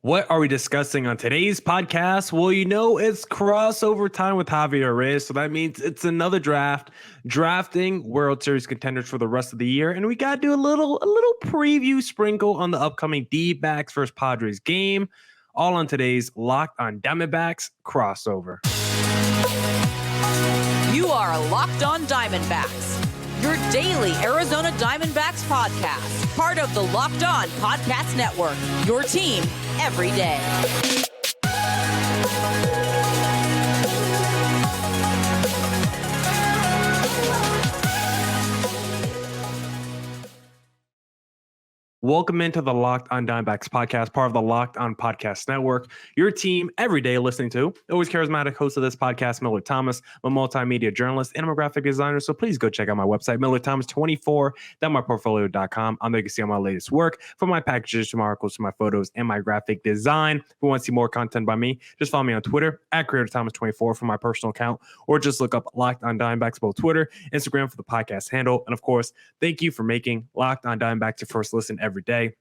What are we discussing on today's podcast? Well, it's crossover time with Javier Reyes, so that means it's another drafting World Series contenders for the rest of the year, and we got to do a little preview sprinkle on the upcoming D-backs versus Padres game, all on today's Locked on Diamondbacks crossover. You are Locked on Diamondbacks, your daily Arizona Diamondbacks podcast, part of the Locked on Podcast Network, your team every day. Welcome into the Locked on Diamondbacks podcast, part of the Locked on Podcast Network, your team every day listening to. Always charismatic host of this podcast, Miller Thomas. I'm a multimedia journalist and I'm a graphic designer, so please go check out my website, millerthomas24.myportfolio.com. On there you can see all my latest work, from my packages to my articles to my photos and my graphic design. If you want to see more content by me, just follow me on Twitter at CreatorThomas24 for my personal account, or just look up Locked on Diamondbacks, both Twitter, Instagram for the podcast handle. And of course, thank you for making Locked on Diamondbacks your first listen every day.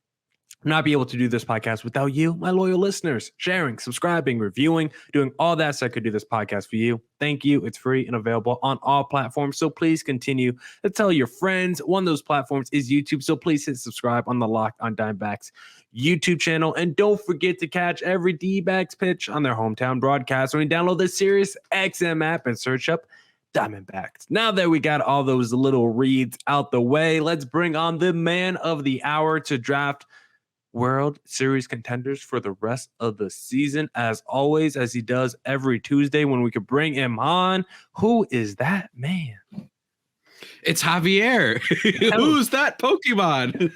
Not be able to do this podcast without you, my loyal listeners, sharing, subscribing, reviewing, doing all that so I could do this podcast for you. Thank you. It's free and available on all platforms. So please continue to tell your friends. One of those platforms is YouTube. So please hit subscribe on the Locked on Diamondbacks YouTube channel. And don't forget to catch every D-backs pitch on their hometown broadcast when you download the Sirius XM app and search up Diamondbacks. Now that we got all those little reads out the way, let's bring on the man of the hour to draft World Series contenders for the rest of the season, as always, as he does every Tuesday when we could bring him on. Who is that man? It's Javier. Who's that Pokemon?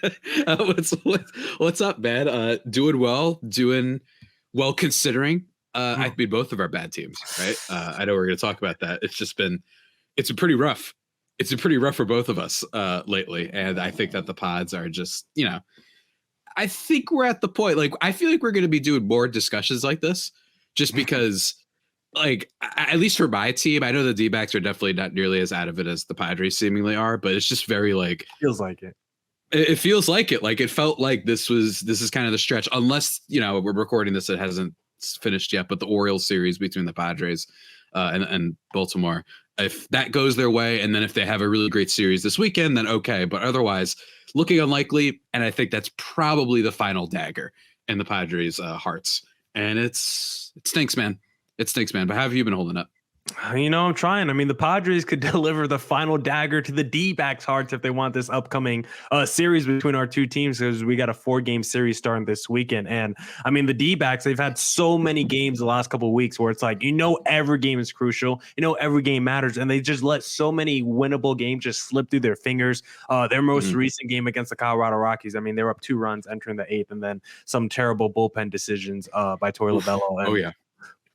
What's up, man? Doing well considering. I beat both of our bad teams, right? I know we're going to talk about that. It's been pretty rough. It's been pretty rough for both of us lately. And I think that the pods are just, I think we're at the point, I feel like we're going to be doing more discussions like this just because, at least for my team, I know the D-backs are definitely not nearly as out of it as the Padres seemingly are, but it's just very feels like it. It feels like it. It felt like this is kind of the stretch, unless, we're recording this. It hasn't finished yet, but the Orioles series between the Padres and Baltimore, if that goes their way, and then if they have a really great series this weekend, then okay. But otherwise, looking unlikely, and I think that's probably the final dagger in the Padres' hearts. And it stinks, man. It stinks, man. But how have you been holding up? I'm trying. I mean, the Padres could deliver the final dagger to the D-backs' hearts if they want this upcoming series between our two teams, because we got a 4-game series starting this weekend. And I mean, the D-backs, they've had so many games the last couple of weeks where it's every game is crucial, every game matters, and they just let so many winnable games just slip through their fingers. Their most recent game against the Colorado Rockies, I mean, they were up 2 runs entering the 8th, and then some terrible bullpen decisions by Torey Lovullo. Oh yeah.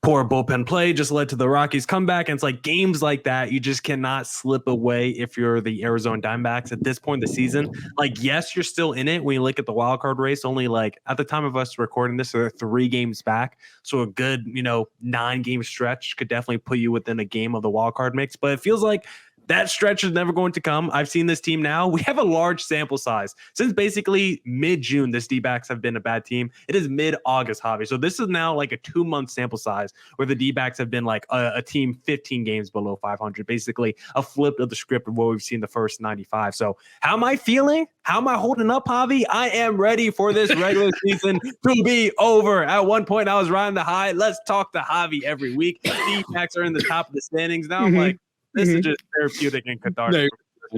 Poor bullpen play just led to the Rockies comeback. And it's games like that, you just cannot slip away if you're the Arizona Diamondbacks at this point in the season. Yes, you're still in it when you look at the wild card race. Only at the time of us recording this, they're 3 games back. So a good, 9-game stretch could definitely put you within a game of the wild card mix. But it feels like that stretch is never going to come. I've seen this team now. We have a large sample size. Since basically mid-June, this D-backs have been a bad team. It is mid-August, Javi. So this is now a 2-month sample size where the D-backs have been a team 15 games below 500. Basically a flip of the script of what we've seen the first 95. So how am I feeling? How am I holding up, Javi? I am ready for this regular season to be over. At one point, I was riding the high. Let's talk to Javi every week. D-backs are in the top of the standings now. I'm this is just therapeutic and cathartic.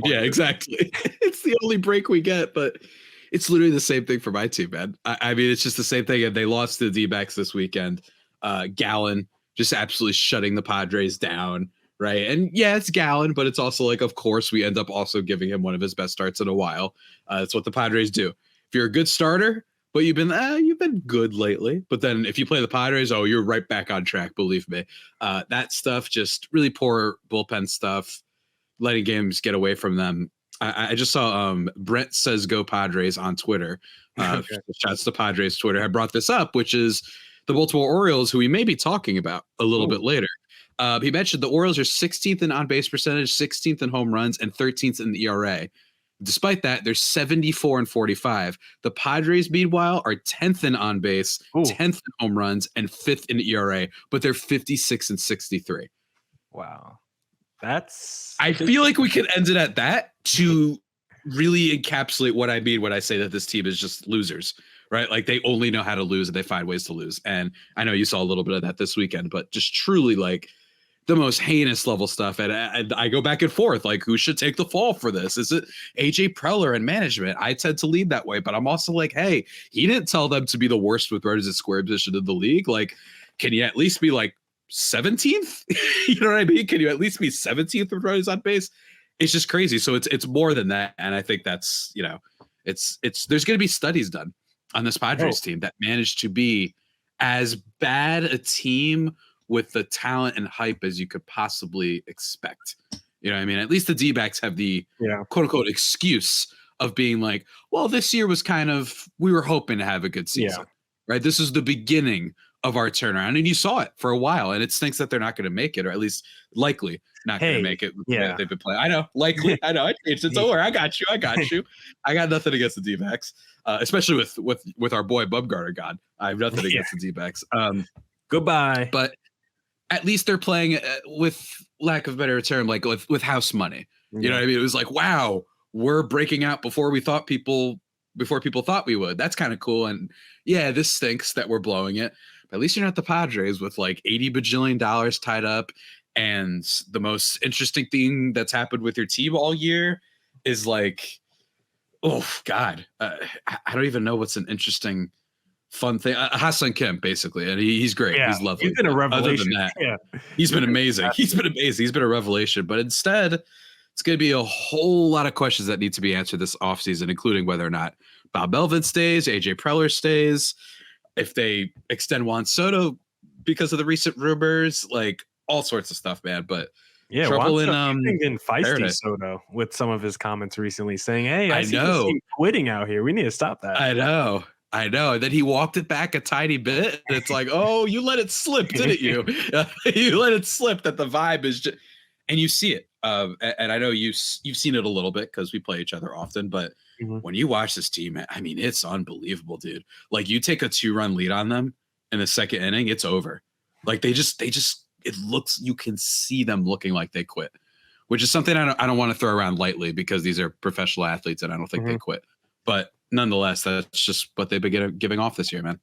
Yeah, exactly. It's the only break we get, but it's literally the same thing for my team, man. I mean, it's just the same thing. And they lost to the D-backs this weekend. Gallen just absolutely shutting the Padres down, right? And yeah, it's Gallen, but it's also of course, we end up also giving him one of his best starts in a while. That's what the Padres do. If you're a good starter, but you've been good lately. But then if you play the Padres, you're right back on track. Believe me. That stuff, just really poor bullpen stuff, letting games get away from them. I just saw Brent says go Padres on Twitter. Okay. Shouts to Padres Twitter. I brought this up, which is the Baltimore Orioles, who we may be talking about a little bit later. He mentioned the Orioles are 16th in on-base percentage, 16th in home runs, and 13th in the ERA. Despite that, they're 74-45. The Padres, meanwhile, are 10th in on base, 10th in home runs, and 5th in ERA, but they're 56-63. Wow. I feel like we could end it at that to really encapsulate what I mean when I say that this team is just losers, right? Like they only know how to lose and they find ways to lose. And I know you saw a little bit of that this weekend, but just truly like the most heinous level stuff. And I go back and forth, like who should take the fall for this? Is it AJ Preller and management? I tend to lean that way, but I'm also like, hey, he didn't tell them to be the worst with runners at square position in the league. Like, can you at least be like 17th? You know what I mean? Can you at least be 17th with runners on base? It's just crazy. So it's more than that. And I think that's, you know, it's there's going to be studies done on this Padres team that managed to be as bad a team with the talent and hype as you could possibly expect. You know what I mean? At least the D-backs have the quote unquote excuse of being like, well, this year was kind of, we were hoping to have a good season, right? This is the beginning of our turnaround. And you saw it for a while, and it stinks that they're not going to make it, or at least likely not going to make it. Yeah. They've been playing. I know, likely. I know. I changed it. Don't worry. I got you. I got nothing against the D-backs, especially with our boy Bumgarner God. I have nothing against the D-backs. Goodbye. But at least they're playing with lack of a better term, like with house money. You know what I mean? It was like, wow, we're breaking out before people thought we would. That's kind of cool. And yeah, this stinks that we're blowing it. But at least you're not the Padres with like $80 bajillion tied up. And the most interesting thing that's happened with your team all year is like, oh God, I don't even know what's an interesting, fun thing. Ha-Seong Kim, basically, and he's great. He's lovely. He's been a revelation. Other than that, he's been amazing. He's been amazing. He's been a revelation. But instead, it's going to be a whole lot of questions that need to be answered this offseason, including whether or not Bob Melvin stays, AJ Preller stays, if they extend Juan Soto because of the recent rumors, like all sorts of stuff, man. But trouble in feisty Paradise. Soto with some of his comments recently saying, "Hey, I see know this team quitting out here. We need to stop that." I know. And then he walked it back a tiny bit. And it's like, oh, you let it slip, didn't you? You let it slip that the vibe is just, and you see it. And I know you've seen it a little bit because we play each other often, but when you watch this team, I mean, it's unbelievable, dude. Like you take a 2-run lead on them in the second inning, it's over. Like they just, it looks, you can see them looking like they quit, which is something I don't want to throw around lightly because these are professional athletes and I don't think they quit. But nonetheless, that's just what they've been giving off this year, man.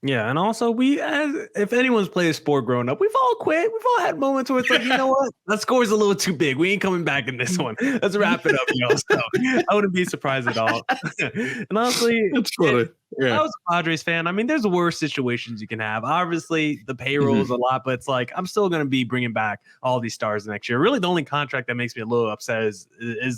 Yeah, and also if anyone's played a sport growing up, we've all quit. We've all had moments where it's like, you know what, that score's a little too big. We ain't coming back in this one. Let's wrap it up, So I wouldn't be surprised at all. And honestly, that's funny. I was a Padres fan. I mean, there's worse situations you can have. Obviously, the payroll is a lot, but it's like I'm still going to be bringing back all these stars next year. Really, the only contract that makes me a little upset is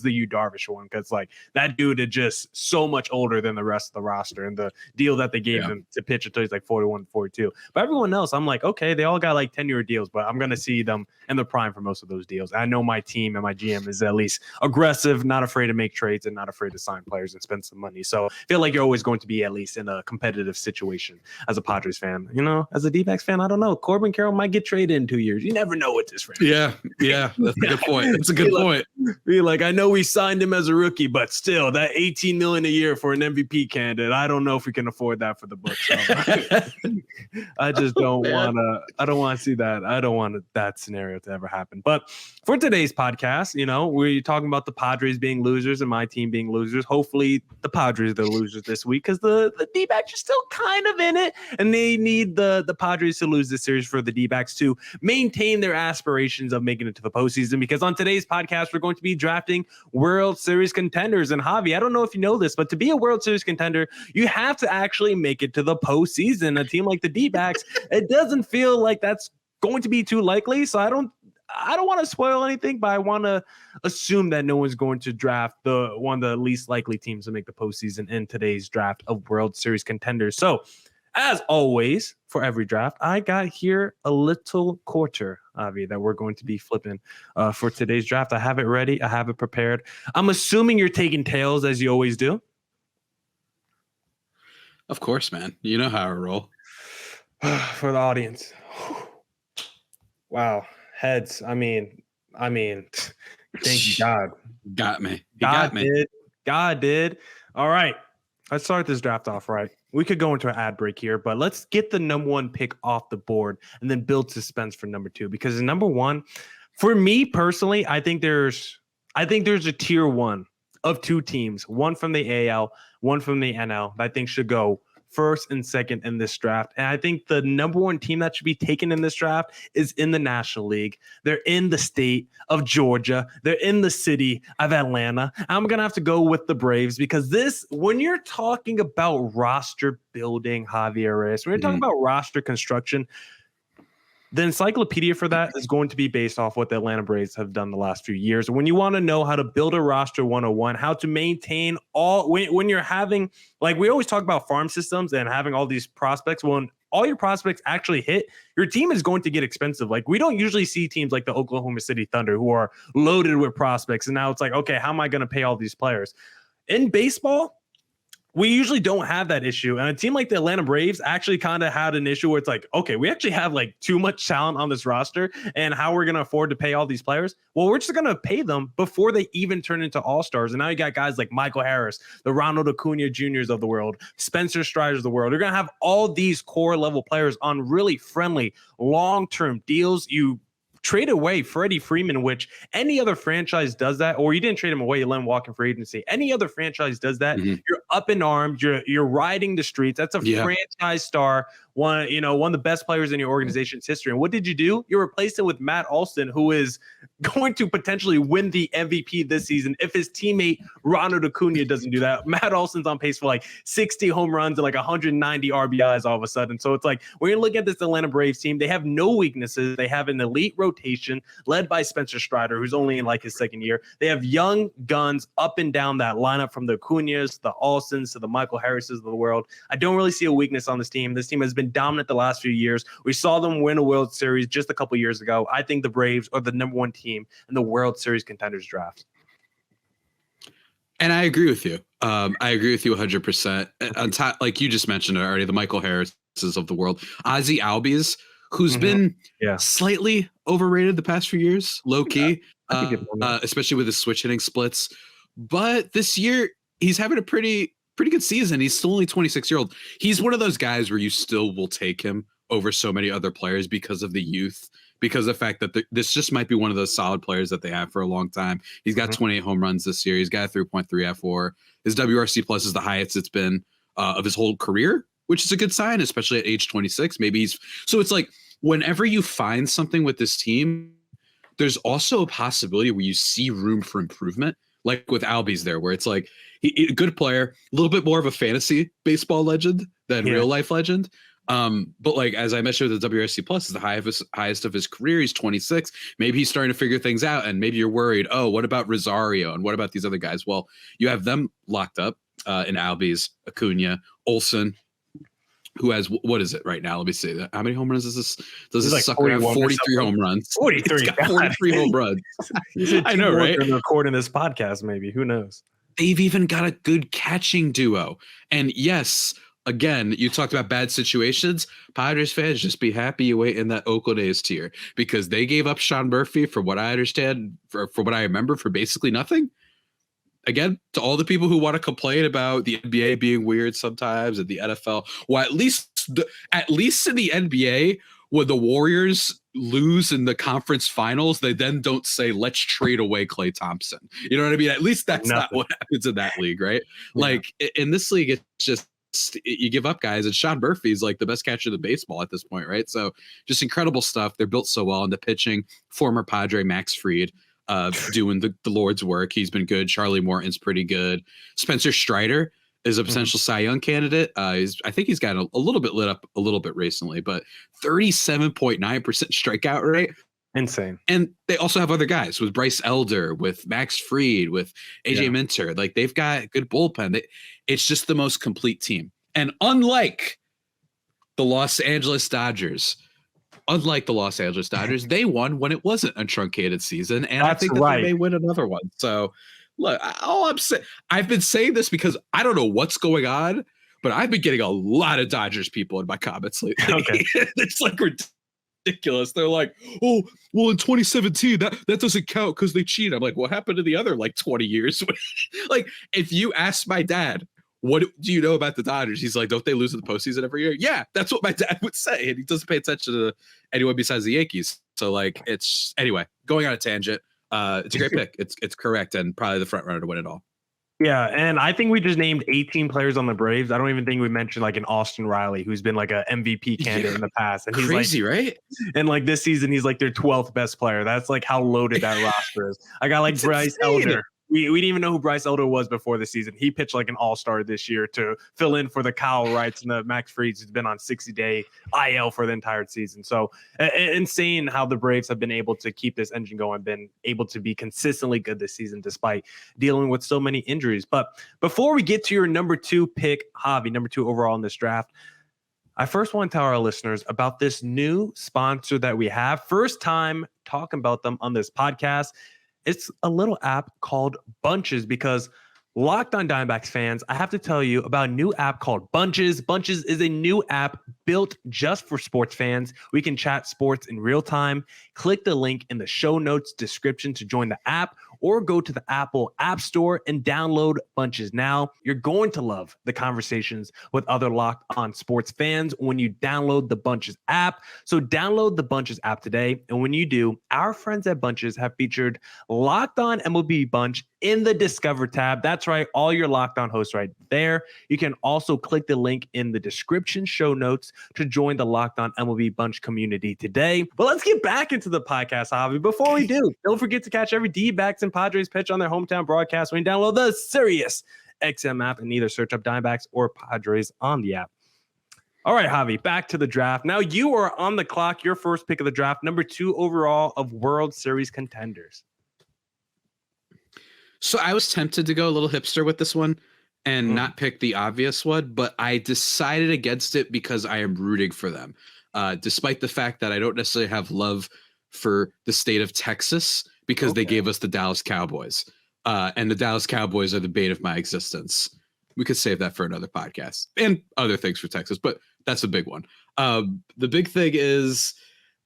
the Yu Darvish one, because like that dude is just so much older than the rest of the roster, and the deal that they gave him to pitch until he's like 41, 42. But everyone else, I'm like, okay, they all got like 10-year deals, but I'm going to see them in the prime for most of those deals. I know my team and my GM is at least aggressive, not afraid to make trades, and not afraid to sign players and spend some money. So I feel like you're always going to be at least in a competitive situation as a Padres fan. As a D-backs fan, I don't know. Corbin Carroll might get traded in 2 years. You never know with this franchise. Yeah, that's a good point. That's a good point. Be like, I know we signed him as a rookie, but still, that $18 million a year for an MVP candidate, I don't know if we can afford that for the books. So I just don't want to. I don't want to see that. I don't want that scenario to ever happen. But for today's podcast, we're talking about the Padres being losers and my team being losers. Hopefully, the Padres are the losers this week because the D-backs are still kind of in it, and they need the Padres to lose this series for the D-backs to maintain their aspirations of making it to the postseason. Because on today's podcast, we're going to be drafting World Series contenders. And Javi, I don't know if you know this, but to be a World Series contender, you have to actually make it to the postseason. A team like the D-backs, it doesn't feel like that's going to be too likely. So I don't want to spoil anything, but I want to assume that no one's going to draft one of the least likely teams to make the postseason in today's draft of World Series contenders. So, as always, for every draft, I got here a little quarter, Avi, that we're going to be flipping for today's draft. I have it ready. I have it prepared. I'm assuming you're taking tails as you always do. Of course, man. You know how I roll. For the audience. Wow. Heads. I mean, thank you, God. Got me. God did God did. All right. Let's start this draft off right. We could go into an ad break here, but let's get the number one pick off the board and then build suspense for number two. Because number one, for me personally, I think there's a tier one of two teams, one from the AL, one from the NL, that I think should go first and second in this draft. And I think the number one team that should be taken in this draft is in the National League. They're in the state of Georgia. They're in the city of Atlanta. I'm going to have to go with the Braves because when you're talking about roster building, Javier Reyes, when you're talking about roster construction, the encyclopedia for that is going to be based off what the Atlanta Braves have done the last few years. When you want to know how to build a roster 101, how to maintain when you're having, like we always talk about farm systems and having all these prospects, when all your prospects actually hit, your team is going to get expensive. Like we don't usually see teams like the Oklahoma City Thunder who are loaded with prospects. And now it's like, okay, how am I going to pay all these players? In baseball, we usually don't have that issue. And a team like the Atlanta Braves actually kind of had an issue where it's like, okay, we actually have like too much talent on this roster and how we're going to afford to pay all these players. Well, we're just going to pay them before they even turn into all-stars. And now you got guys like Michael Harris, the Ronald Acuna Juniors of the world, Spencer Striders of the world. You're going to have all these core level players on really friendly long-term deals. You trade away Freddie Freeman, which any other franchise does that, or you didn't trade him away, you let him walk in free agency. Any other franchise does that. You're up in arms. You're riding the streets. That's a franchise star, one of the best players in your organization's history. And what did you do? You replaced him with Matt Olson, who is going to potentially win the MVP this season if his teammate Ronald Acuna doesn't do that. Matt Olson's on pace for like 60 home runs and like 190 RBIs all of a sudden. So it's like when you look at this Atlanta Braves team, they have no weaknesses. They have an elite rotation led by Spencer Strider, who's only in like his second year. They have young guns up and down that lineup from the Acunas, the Olsons, to the Michael Harrises of the world. I don't really see a weakness on this team. This team has been dominant the last few years. We saw them win a World Series just a couple years ago. I think the Braves are the number one team in the World Series contenders draft. And I agree with you. I agree with you 100%. On top, like you just mentioned already, the Michael Harrises of the world, Ozzy Albies, who's been slightly overrated the past few years, low key, especially with his switch hitting splits. But this year, he's having a pretty good season. He's still only 26-year-old. He's one of those guys where you still will take him over so many other players because of the youth, because of the fact that this just might be one of those solid players that they have for a long time. He's got 28 home runs this year. He's got a 3.3 F4. His WRC plus is the highest it's been of his whole career, which is a good sign, especially at age 26. So it's like whenever you find something with this team, there's also a possibility where you see room for improvement, like with Albies there, where it's like a good player, a little bit more of a fantasy baseball legend than real life legend. But like, as I mentioned, the WRC plus is the highest of his career. He's 26. Maybe he's starting to figure things out. And maybe you're worried, oh, what about Rosario? And what about these other guys? Well, you have them locked up in Albies, Acuna, Olson, who has, what is it right now? Let me see. How many home runs is this? Does this sucker have 43 home runs? 43. He's got 43 home runs. I know, right? Recording this podcast, maybe. Who knows? They've even got a good catching duo. And yes, again, you talked about bad situations. Padres fans, just be happy you wait in that Oakland A's tier, because they gave up Sean Murphy, for what I understand, for what I remember, for basically nothing. Again, to all the people who want to complain about the NBA being weird sometimes and the NFL, well, at least in the NBA, when the Warriors lose in the conference finals, they then don't say, let's trade away Klay Thompson. You know what I mean? At least that's not what happens in that league, right? Yeah. Like in this league, it's just, you give up guys, and Sean Murphy's like the best catcher in the baseball at this point, right? So just incredible stuff. They're built so well. And the pitching, former Padre Max Fried, doing the Lord's work. He's been good. Charlie Morton's pretty good. Spencer Strider is a potential Cy Young candidate. I think he's got a little bit lit up a little bit recently, but 37.9% strikeout rate. Insane. And they also have other guys with Bryce Elder, with Max Fried, with AJ Minter. Like, they've got good bullpen. It's just the most complete team. And unlike the Los Angeles Dodgers, they won when it wasn't a truncated season. And I think that they may win another one. So look, I've been saying this because I don't know what's going on, but I've been getting a lot of Dodgers people in my comments lately. Okay. It's like ridiculous. They're like, oh, well, in 2017, that doesn't count because they cheat. I'm like, what happened to the other like 20 years? Like, if you ask my dad, what do you know about the Dodgers? He's like, don't they lose in the postseason every year? Yeah, that's what my dad would say. And he doesn't pay attention to anyone besides the Yankees. So like, it's anyway, going on a tangent. It's a great pick. It's correct. And probably the front runner to win it all. Yeah, and I think we just named 18 players on the Braves. I don't even think we mentioned like an Austin Riley, who's been like a MVP candidate in the past. And he's crazy, like, right? And like this season, he's like their 12th best player. That's like how loaded that roster is. I got like Bryce Elder. We didn't even know who Bryce Elder was before the season. He pitched like an all-star this year to fill in for the Kyle Wrights and the Max Frieds, who's been on 60-day IL for the entire season. So insane how the Braves have been able to keep this engine going, been able to be consistently good this season despite dealing with so many injuries. But before we get to your number 2 pick, Javi, number 2 overall in this draft, I first want to tell our listeners about this new sponsor that we have. First time talking about them on this podcast. It's a little app called Bunches because Locked On Diamondbacks fans, I have to tell you about a new app called Bunches. Bunches is a new app built just for sports fans. We can chat sports in real time. Click the link in the show notes description to join the app or go to the Apple App Store and download Bunches now. You're going to love the conversations with other Locked On sports fans when you download the Bunches app. So download the Bunches app today. And when you do, our friends at Bunches have featured Locked On MLB Bunch in the Discover tab. That's right, all your Locked On hosts right there. You can also click the link in the description show notes to join the Locked On MLB Bunch community today. But let's get back into the podcast, Javi. Before we do, don't forget to catch every D-backs and Padres pitch on their hometown broadcast when you download the Sirius XM app and either search up Diamondbacks or Padres on the app. All right, Javi, back to the draft. Now you are on the clock. Your first pick of the draft, number 2 overall of World Series contenders. So I was tempted to go a little hipster with this one and not pick the obvious one, but I decided against it because I am rooting for them. Despite the fact that I don't necessarily have love for the state of Texas because they gave us the Dallas Cowboys. And the Dallas Cowboys are the bane of my existence. We could save that for another podcast and other things for Texas, but that's a big one. The big thing is,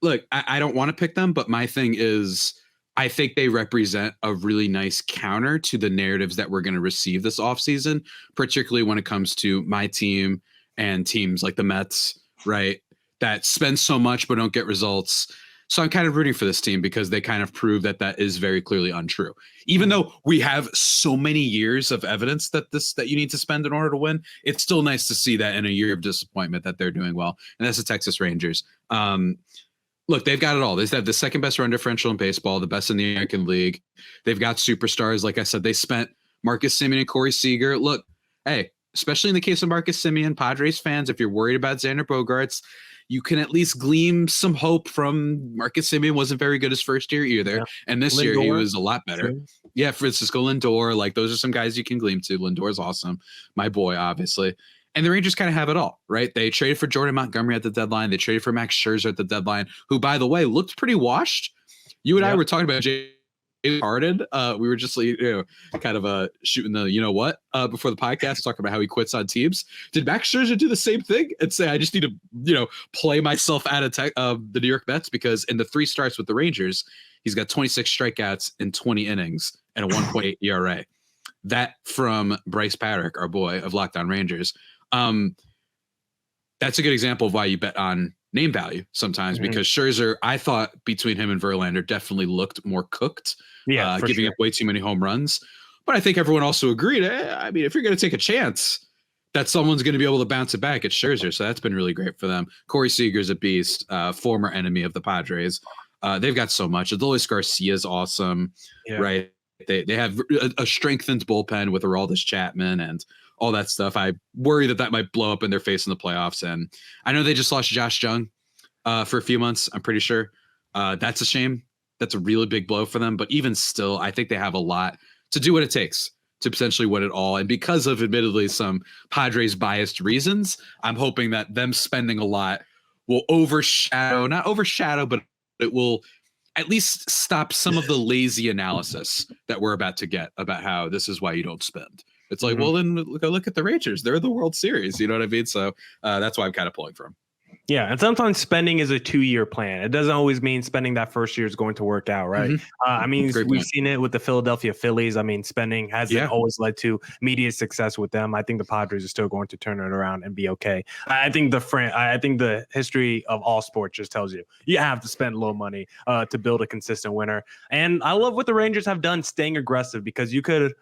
look, I don't want to pick them, but my thing is, I think they represent a really nice counter to the narratives that we're going to receive this offseason, particularly when it comes to my team and teams like the Mets, right? That spend so much but don't get results. So I'm kind of rooting for this team because they kind of prove that that is very clearly untrue. Even though we have so many years of evidence that you need to spend in order to win, it's still nice to see that in a year of disappointment that they're doing well. And that's the Texas Rangers. Look, they've got it all. They have the second best run differential in baseball, the best in the American League. They've got superstars. Like I said, they spent Marcus Semien and Corey Seager. Look, hey, especially in the case of Marcus Semien, Padres fans, if you're worried about Xander Bogaerts, you can at least glean some hope from Marcus Semien. Wasn't very good his first year either. Yeah. And this year he was a lot better. Sure. Yeah, Francisco Lindor. Like those are some guys you can glean to. Lindor's awesome. My boy, obviously. And the Rangers kind of have it all, right? They traded for Jordan Montgomery at the deadline. They traded for Max Scherzer at the deadline, who, by the way, looked pretty washed. You and I were talking about James Harden. We were just kind of shooting the before the podcast, talking about how he quits on teams. Did Max Scherzer do the same thing and say, I just need to play myself out of the New York Mets? Because in the 3 starts with the Rangers, he's got 26 strikeouts in 20 innings and a 1.8 ERA. That from Bryce Paddock, our boy of Locked On Rangers. That's a good example of why you bet on name value sometimes, because Scherzer, I thought between him and Verlander definitely looked more cooked, giving up way too many home runs. But I think everyone also agreed, I mean, if you're going to take a chance that someone's going to be able to bounce it back, it's Scherzer. So that's been really great for them. Corey Seager's a beast, former enemy of the Padres. They've got so much. Adolis Garcia is awesome, right? They have a strengthened bullpen with Aroldis Chapman and all that stuff. I worry that might blow up in their face in the playoffs. And I know they just lost Josh Jung for a few months, I'm pretty sure. That's a shame. That's a really big blow for them. But even still, I think they have a lot to do what it takes to potentially win it all. And because of admittedly some Padres biased reasons, I'm hoping that them spending a lot will not overshadow, but it will at least stop some of the lazy analysis that we're about to get about how this is why you don't spend. It's like, well, then look at the Rangers. They're the World Series. You know what I mean? So that's why I'm kind of pulling from. Yeah, and sometimes spending is a 2-year plan. It doesn't always mean spending that first year is going to work out, right? I mean, Great we've point. seen it with the Philadelphia Phillies. I mean, spending hasn't always led to immediate success with them. I think the Padres are still going to turn it around and be okay. I think the history of all sports just tells you have to spend a little money to build a consistent winner. And I love what the Rangers have done, staying aggressive, because you could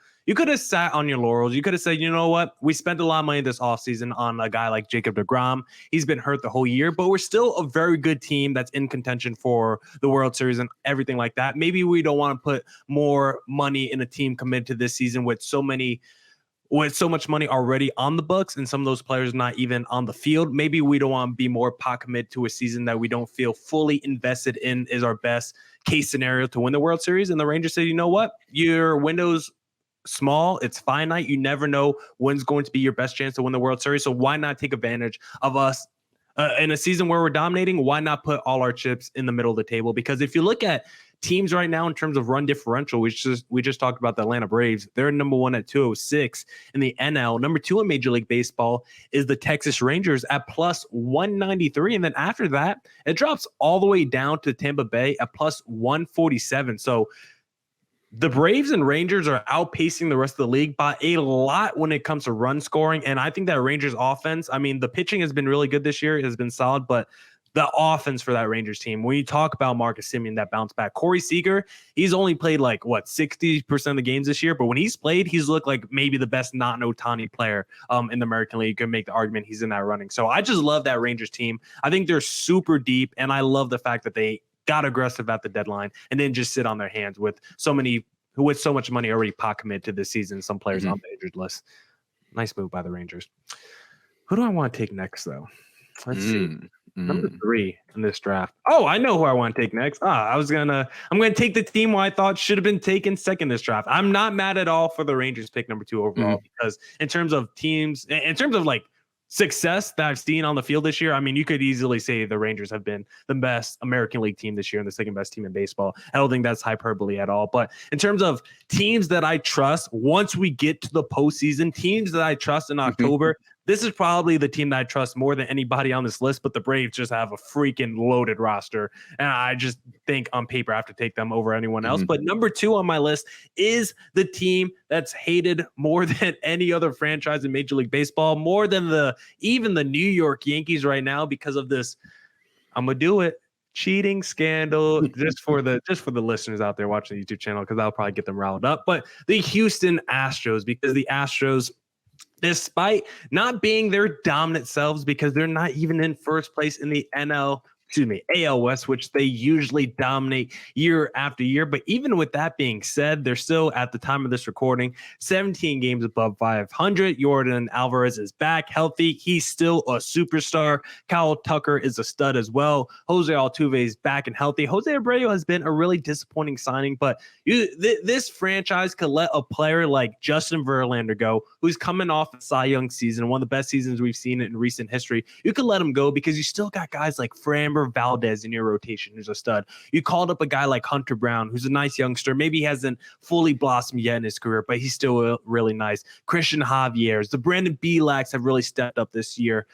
have sat on your laurels. You could have said, you know what? We spent a lot of money this offseason on a guy like Jacob deGrom. He's been hurt the whole year, but we're still a very good team that's in contention for the World Series and everything like that. Maybe we don't want to put more money in a team committed to this season with so much money already on the books and some of those players not even on the field. Maybe we don't want to be more pot committed to a season that we don't feel fully invested in is our best case scenario to win the World Series. And the Rangers said, you know what? Your window's small, it's finite. You never know when's going to be your best chance to win the World Series. So why not take advantage of us in a season where we're dominating? Why not put all our chips in the middle of the table? Because if you look at teams right now in terms of run differential, we just talked about the Atlanta Braves. They're number one at 206 in the NL. Number two in Major League Baseball is the Texas Rangers at plus 193. And then after that, it drops all the way down to Tampa Bay at plus 147. So the Braves and Rangers are outpacing the rest of the league by a lot when it comes to run scoring. And I think that Rangers offense, I mean, the pitching has been really good this year. It has been solid, but the offense for that Rangers team, when you talk about Marcus Semien, that bounce back, Corey Seager, he's only played 60% of the games this year, but when he's played, he's looked like maybe the best not an Ohtani player in the American League. You can make the argument he's in that running. So I just love that Rangers team. I think they're super deep, and I love the fact that they got aggressive at the deadline and then just sit on their hands with so much money already pot committed to this season. Some players on the injured list. Nice move by the Rangers. Who do I want to take next, though? Let's see. Number 3 in this draft. Oh, I know who I want to take next. I'm gonna take the team who I thought should have been taken second this draft. I'm not mad at all for the Rangers pick number 2 overall because in terms of teams, in terms of success that I've seen on the field this year, I mean, you could easily say the Rangers have been the best American League team this year and the second best team in baseball. I don't think that's hyperbole at all. But in terms of teams that I trust, once we get to the postseason, teams that I trust in October, this is probably the team that I trust more than anybody on this list, but the Braves just have a freaking loaded roster. And I just think on paper I have to take them over anyone else. But number 2 on my list is the team that's hated more than any other franchise in Major League Baseball, more than even the New York Yankees right now because of this, I'm going to do it, cheating scandal, just for the listeners out there watching the YouTube channel, because that'll probably get them riled up. But the Houston Astros, because the Astros, despite not being their dominant selves, because they're not even in first place in the AL West, which they usually dominate year after year. But even with that being said, they're still, at the time of this recording, 17 games above 500. Yordan Alvarez is back healthy. He's still a superstar. Kyle Tucker is a stud as well. Jose Altuve is back and healthy. Jose Abreu has been a really disappointing signing, but this franchise could let a player like Justin Verlander go, who's coming off a Cy Young season, one of the best seasons we've seen in recent history. You could let him go because you still got guys like Framber Valdez in your rotation, who's a stud. You called up a guy like Hunter Brown, who's a nice youngster. Maybe he hasn't fully blossomed yet in his career, but he's still really nice. Christian Javier, the Brandon Belaks have really stepped up this year.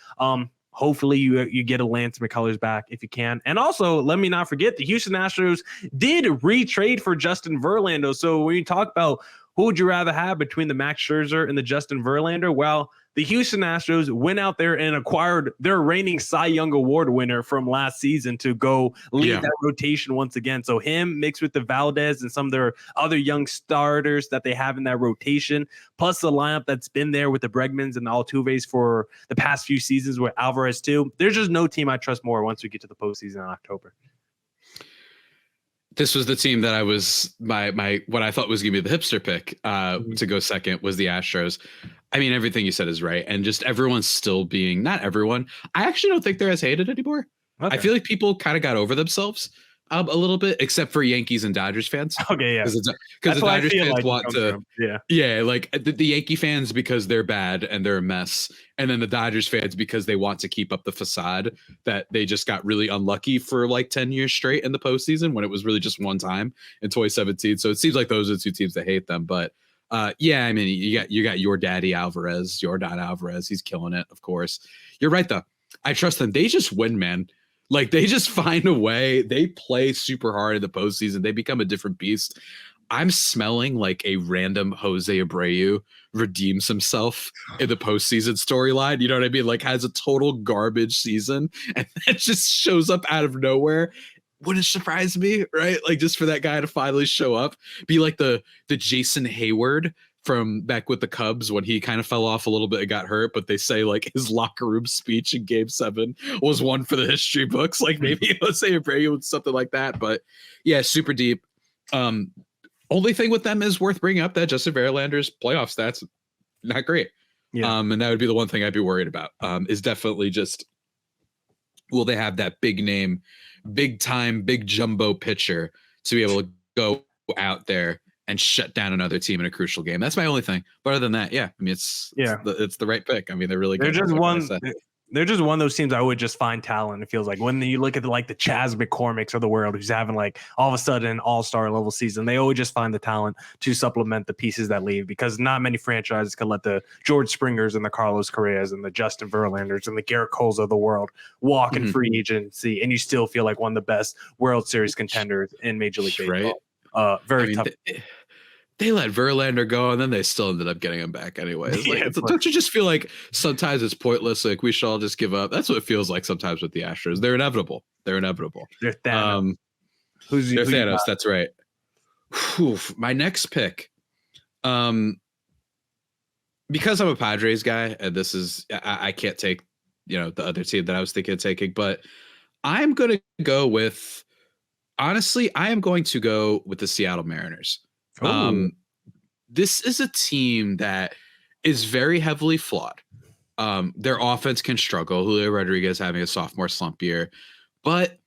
Hopefully you get a Lance McCullers back if you can. And also, let me not forget, the Houston Astros did retrade for Justin Verlander. So when you talk about who would you rather have between the Max Scherzer and the Justin Verlander, well, the Houston Astros went out there and acquired their reigning Cy Young Award winner from last season to go lead that rotation once again. So him mixed with the Valdez and some of their other young starters that they have in that rotation, plus the lineup that's been there with the Bregmans and the Altuves for the past few seasons with Alvarez too. There's just no team I trust more once we get to the postseason in October. This was the team that I was what I thought was going to be the hipster pick to go second was the Astros. I mean, everything you said is right. And just everyone's still being, not everyone. I actually don't think they're as hated anymore. Okay. I feel like people kind of got over themselves a little bit, except for Yankees and Dodgers fans. Okay, yeah. Because the Dodgers fans want to, like the Yankee fans because they're bad and they're a mess. And then the Dodgers fans because they want to keep up the facade that they just got really unlucky for like 10 years straight in the postseason when it was really just one time in 2017. So it seems like those are the two teams that hate them. But I mean, you got your daddy Alvarez, Yordan Alvarez. He's killing it, of course. You're right, though. I trust them. They just win, man. Like they just find a way. They play super hard in the postseason. They become a different beast. I'm smelling like a random Jose Abreu redeems himself in the postseason storyline. You know what I mean? Like has a total garbage season and then just shows up out of nowhere. Wouldn't surprise me, right? Like just for that guy to finally show up, be like the Jason Hayward from back with the Cubs when he kind of fell off a little bit and got hurt, but they say like his locker room speech in Game 7 was one for the history books. Like maybe Jose Abreu with something like that. But yeah, super deep. Only thing with them is worth bringing up that Justin Verlander's playoff stats not great. Yeah. And that would be the one thing I'd be worried about. Is definitely just will they have that big name, big time, big jumbo pitcher to be able to go out there and shut down another team in a crucial game. That's my only thing. But other than that, yeah, I mean it's the right pick. I mean they're really good. They're just one of those teams I would just find talent. It feels like when you look at the Chas McCormicks of the world, who's having like all of a sudden an all-star level season, they always just find the talent to supplement the pieces that leave because not many franchises can let the George Springers and the Carlos Correas and the Justin Verlanders and the Garrett Coles of the world walk in free agency, and you still feel like one of the best World Series contenders in Major League Baseball. Right? Very tough. They let Verlander go, and then they still ended up getting him back anyways. Like, don't you just feel like sometimes it's pointless? Like we should all just give up. That's what it feels like sometimes with the Astros. They're inevitable. They're Thanos. They're Thanos. That's right. Whew, my next pick, because I'm a Padres guy, and this is I can't take the other team that I was thinking of taking, but I'm going to go with. Honestly, I am going to go with the Seattle Mariners. This is a team that is very heavily flawed. Their offense can struggle. Julio Rodriguez having a sophomore slump year, but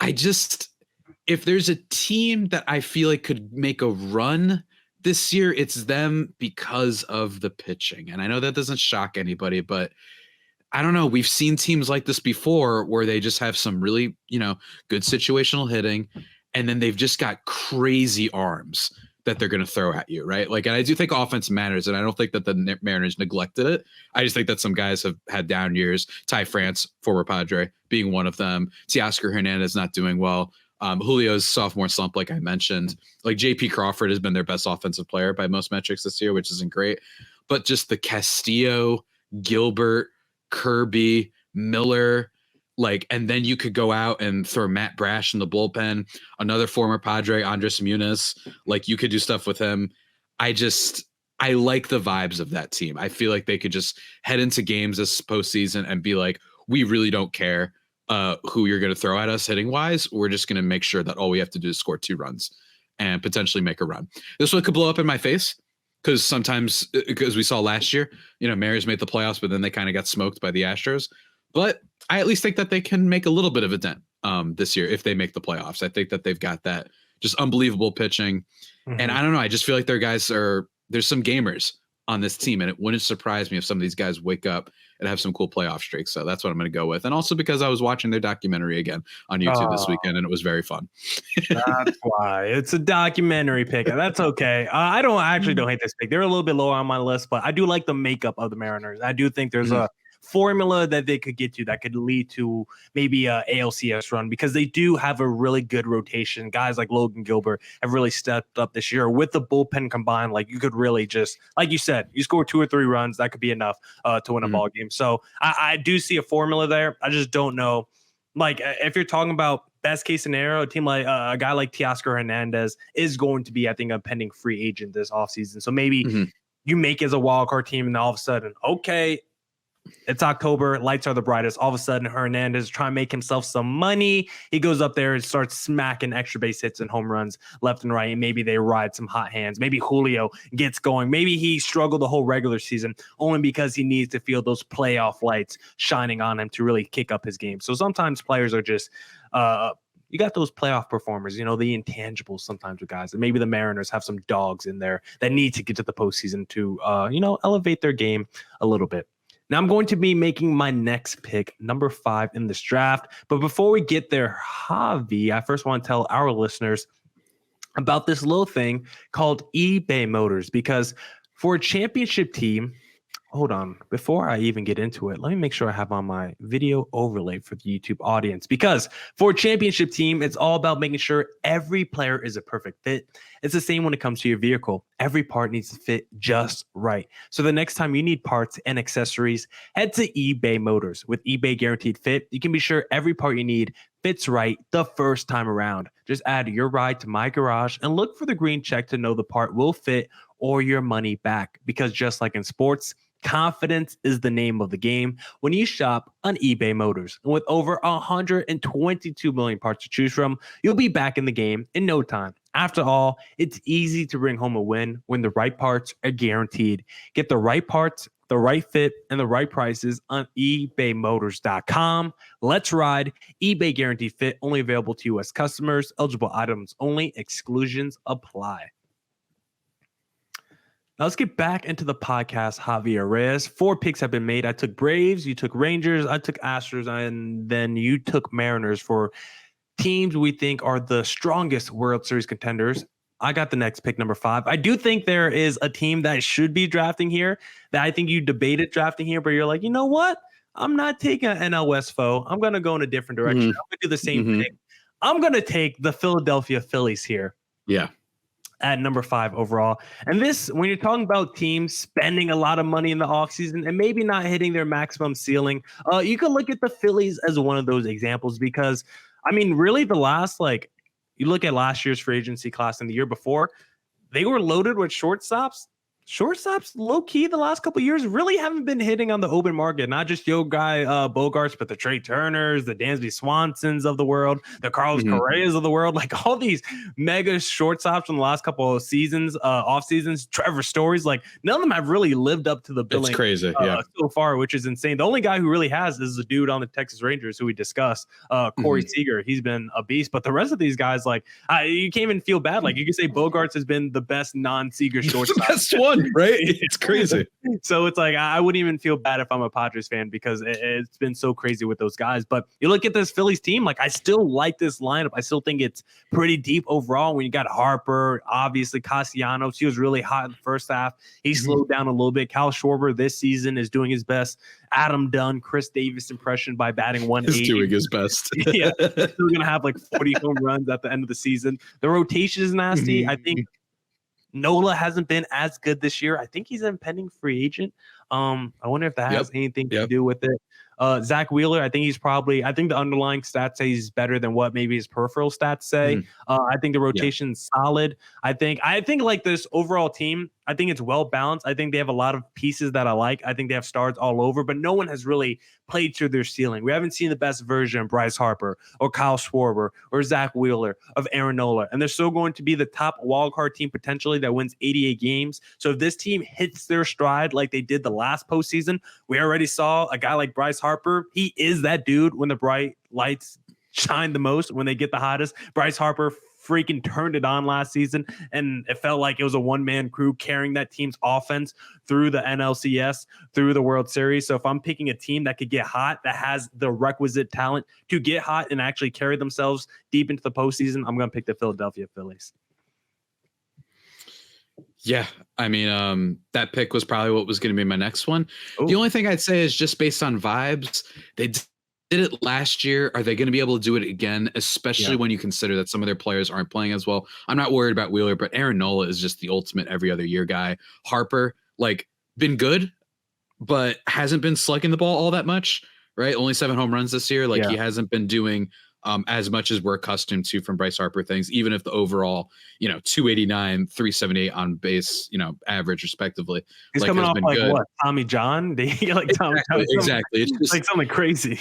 if there's a team that I feel like could make a run this year, it's them because of the pitching. And I know that doesn't shock anybody, but I don't know. We've seen teams like this before where they just have some really, good situational hitting, and then they've just got crazy arms that they're going to throw at you, right? Like, and I do think offense matters, and I don't think that the Mariners neglected it. I just think that some guys have had down years. Ty France, former Padre, being one of them. Teoscar Hernandez not doing well. Julio's sophomore slump, like I mentioned. Like J.P. Crawford has been their best offensive player by most metrics this year, which isn't great. But just the Castillo, Gilbert, Kirby, Miller, and then you could go out and throw Matt Brash in the bullpen, another former Padre, Andres Muniz. Like you could do stuff with him. I like the vibes of that team. I feel like they could just head into games this postseason and be like, we really don't care who you're going to throw at us hitting wise. We're just going to make sure that all we have to do is score 2 runs and potentially make a run. This one could blow up in my face because we saw last year, Mariners made the playoffs, but then they kind of got smoked by the Astros. But I at least think that they can make a little bit of a dent this year if they make the playoffs. I think that they've got that just unbelievable pitching. Mm-hmm. And I don't know. I just feel like there's some gamers on this team, and it wouldn't surprise me if some of these guys wake up and have some cool playoff streaks. So that's what I'm going to go with. And also because I was watching their documentary again on YouTube this weekend, and it was very fun. That's why it's a documentary pick. That's okay. I don't hate this pick. They're a little bit lower on my list, but I do like the makeup of the Mariners. I do think there's a formula that they could get to that could lead to maybe a ALCS run because they do have a really good rotation. Guys like Logan Gilbert have really stepped up this year with the bullpen combined. Like you could really just, like you said, you score 2 or 3 runs, that could be enough to win a ball game. So I do see a formula there. I just don't know. Like if you're talking about best case scenario, a team like a guy like Teoscar Hernandez is going to be, I think, a pending free agent this offseason. So maybe you make it as a wild card team and all of a sudden, okay, it's October, lights are the brightest. All of a sudden, Hernandez trying to make himself some money. He goes up there and starts smacking extra base hits and home runs left and right. And maybe they ride some hot hands. Maybe Julio gets going. Maybe he struggled the whole regular season only because he needs to feel those playoff lights shining on him to really kick up his game. So sometimes players are just you got those playoff performers, the intangibles sometimes with guys. And maybe the Mariners have some dogs in there that need to get to the postseason to, elevate their game a little bit. Now I'm going to be making my next pick, number 5 in this draft. But before we get there, Javi, I first want to tell our listeners about this little thing called eBay Motors, because for a championship team, hold on. Before I even get into it, let me make sure I have on my video overlay for the YouTube audience, because for a championship team, it's all about making sure every player is a perfect fit. It's the same when it comes to your vehicle. Every part needs to fit just right. So the next time you need parts and accessories, head to eBay Motors. With eBay Guaranteed Fit, you can be sure every part you need fits right the first time around. Just add your ride to My Garage and look for the green check to know the part will fit or your money back. Because just like in sports, confidence is the name of the game when you shop on eBay Motors. And with over 122 million parts to choose from, you'll be back in the game in no time. After all, it's easy to bring home a win when the right parts are guaranteed. Get the right parts, the right fit, and the right prices on ebaymotors.com. Let's ride. eBay Guaranteed Fit, only available to U.S. customers. Eligible items only. Exclusions apply. Now let's get back into the podcast, Javier Reyes. 4 picks have been made. I took Braves, you took Rangers, I took Astros, and then you took Mariners for teams we think are the strongest World Series contenders. I got the next pick, number 5. I do think there is a team that should be drafting here that I think you debated drafting here, but you're like, you know what? I'm not taking an NL West foe. I'm going to go in a different direction. I'm going to do the same thing. I'm going to take the Philadelphia Phillies here. Yeah. At number 5 overall. And this, when you're talking about teams spending a lot of money in the offseason and maybe not hitting their maximum ceiling, you can look at the Phillies as one of those examples, because, I mean, really the last, you look at last year's free agency class and the year before, they were loaded with shortstops. Shortstops, low-key, the last couple of years really haven't been hitting on the open market. Not just Guy Bogarts, but the Trey Turners, the Dansby Swansons of the world, the Carlos Correas of the world. Like all these mega shortstops from the last couple of seasons, off seasons, Trevor Stories, like none of them have really lived up to the billing. It's crazy, so far, which is insane. The only guy who really has is the dude on the Texas Rangers who we discussed, Corey Seager. He's been a beast, but the rest of these guys, you can't even feel bad. Like you can say Bogarts has been the best non-Seager shortstop. The best one. Right? It's crazy. So it's like I wouldn't even feel bad if I'm a Padres fan, because it's been so crazy with those guys. But you look at this Phillies team, I still like this lineup. I still think it's pretty deep overall. When you got Harper, obviously Castellanos, he was really hot in the first half. He slowed down a little bit. Kyle Schwarber this season is doing his best Adam Dunn, Chris Davis impression by batting 180. He's doing his best. Yeah, he's still gonna have 40 home runs at the end of the season. The rotation is nasty. I think Nola hasn't been as good this year. I think he's an impending free agent. I wonder if that has anything to do with it. Zach Wheeler, I think the underlying stats say he's better than what maybe his peripheral stats say. I think the rotation's solid. I think this overall team, I think it's well balanced. I think they have a lot of pieces that I like. I think they have stars all over, but no one has really played to their ceiling. We haven't seen the best version of Bryce Harper or Kyle Schwarber or Zach Wheeler, of Aaron Nola. And they're still going to be the top wildcard team potentially that wins 88 games. So if this team hits their stride like they did the last postseason, we already saw a guy like Bryce Harper. He is that dude when the bright lights shine the most, when they get the hottest. Bryce Harper freaking turned it on last season, and it felt like it was a one-man crew carrying that team's offense through the NLCS, through the World Series. So if I'm picking a team that could get hot, that has the requisite talent to get hot and actually carry themselves deep into the postseason, I'm going to pick the Philadelphia Phillies. Yeah, I mean, that pick was probably what was going to be my next one. Ooh. The only thing I'd say is just based on vibes, they did it last year. Are they going to be able to do it again, especially when you consider that some of their players aren't playing as well? I'm not worried about Wheeler, but Aaron Nola is just the ultimate every other year guy. Harper, been good, but hasn't been slugging the ball all that much, right? Only 7 home runs this year. He hasn't been doing as much as we're accustomed to from Bryce Harper things, even if the overall, 289, 378 on base, average respectively. He's coming off what? Tommy John? Exactly. It's just something crazy.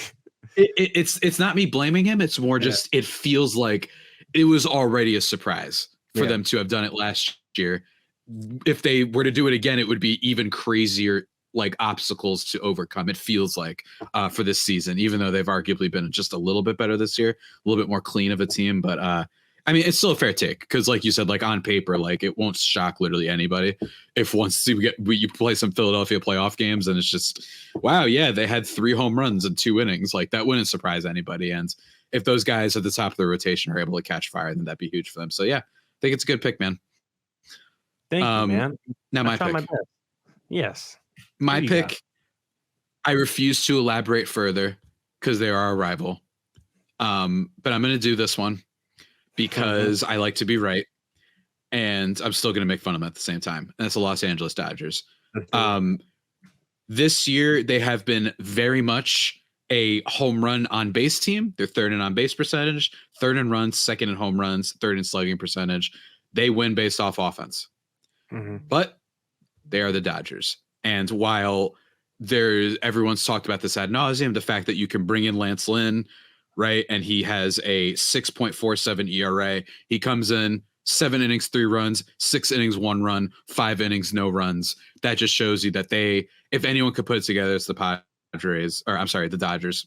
It's not me blaming him. It's more just it feels like it was already a surprise for them to have done it last year. If they were to do it again, it would be even crazier obstacles to overcome. It feels like for this season, even though they've arguably been just a little bit better this year, a little bit more clean of a team. But I mean, it's still a fair take because, like you said, on paper, it won't shock literally anybody if once you play some Philadelphia playoff games and it's just, wow, yeah, they had 3 home runs in 2 innings. That wouldn't surprise anybody. And if those guys at the top of the rotation are able to catch fire, then that'd be huge for them. So yeah, I think it's a good pick, man. Thank you, man. Now my pick. My best. Yes. My pick, I refuse to elaborate further because they are our rival. But I'm going to do this one because I like to be right. And I'm still going to make fun of them at the same time. And it's the Los Angeles Dodgers. This year, they have been very much a home run on base team. They're third in on base percentage, third in runs, second in home runs, third in slugging percentage. They win based off offense. But they are the Dodgers. And while everyone's talked about this ad nauseum, the fact that you can bring in Lance Lynn, right? And he has a 6.47 ERA. He comes in 7 innings, 3 runs, 6 innings, 1 run, 5 innings, no runs. That just shows you that if anyone could put it together, it's the Padres, or I'm sorry, the Dodgers.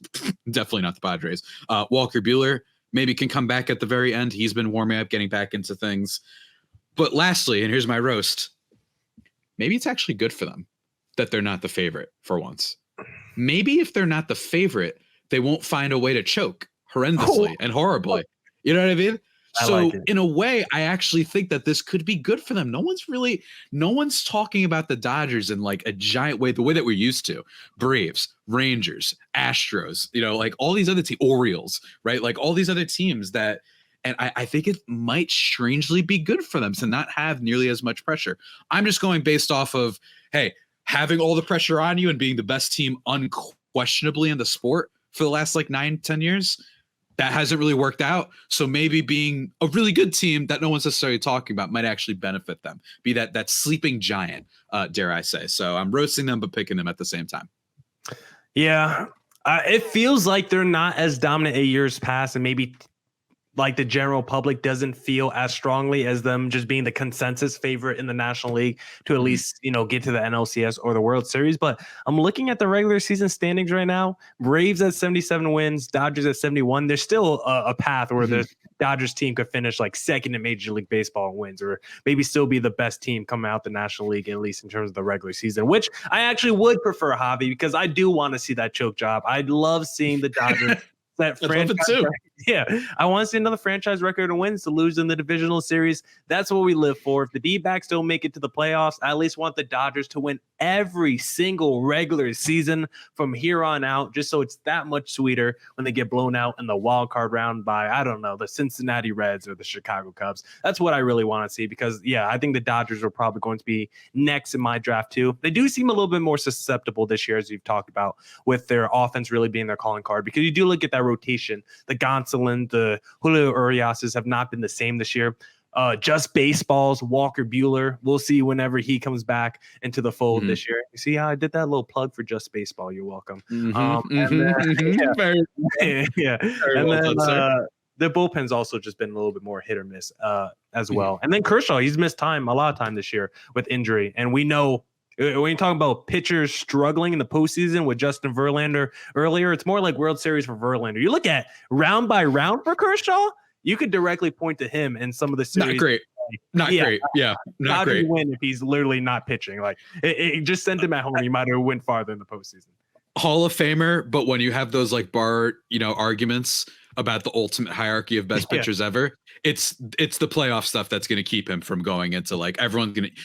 Definitely not the Padres. Walker Buehler maybe can come back at the very end. He's been warming up, getting back into things. But lastly, and here's my roast, maybe it's actually good for them that they're not the favorite for once. Maybe if they're not the favorite, they won't find a way to choke horrendously and horribly. You know what I mean? So in a way, I actually think that this could be good for them. No one's talking about the Dodgers in like a giant way, the way that we're used to. Braves, Rangers, Astros, like all these other teams, Orioles, right? Like all these other teams that, and I think it might strangely be good for them to not have nearly as much pressure. I'm just going based off of, hey, having all the pressure on you and being the best team unquestionably in the sport for the last like 9-10 years. That hasn't really worked out. So maybe being a really good team that no one's necessarily talking about might actually benefit them. Be that sleeping giant, dare I say. So I'm roasting them, but picking them at the same time. Yeah. It feels like they're not as dominant in years past, and maybe like the general public doesn't feel as strongly as them just being the consensus favorite in the National League to at least, get to the NLCS or the World Series. But I'm looking at the regular season standings right now. Braves at 77 wins, Dodgers at 71. There's still a path where the Dodgers team could finish like second in Major League Baseball in wins, or maybe still be the best team coming out the National League, at least in terms of the regular season, which I actually would prefer, Javi, because I do want to see that choke job. I'd love seeing the Dodgers that franchise too. Yeah, I want to see another franchise record of wins to lose in the divisional series. That's what we live for. If the D-backs don't make it to the playoffs, I at least want the Dodgers to win every single regular season from here on out, just so it's that much sweeter when they get blown out in the wild card round by, I don't know, the Cincinnati Reds or the Chicago Cubs. That's what I really want to see because, yeah, I think the Dodgers are probably going to be next in my draft too. They do seem a little bit more susceptible this year, as you've talked about, with their offense really being their calling card, because you do look at that rotation. The Gonsolin, the Julio Uriases have not been the same this year. Just Baseball's Walker Buehler. We'll see whenever he comes back into the fold this year. You see how I did that little plug for Just Baseball? You're welcome. The bullpen's also just been a little bit more hit or miss as well. And then Kershaw, he's missed a lot of time this year with injury. And we know when you talk about pitchers struggling in the postseason with Justin Verlander earlier, it's more like World Series for Verlander. You look at round by round for Kershaw, you could directly point to him in some of the series. Not great. Not great. Yeah, not great. Win if he's literally not pitching. Like it just sent him at home. You might have went farther in the postseason. Hall of Famer, but when you have those like bar, arguments about the ultimate hierarchy of best pitchers ever, it's the playoff stuff that's going to keep him from going into like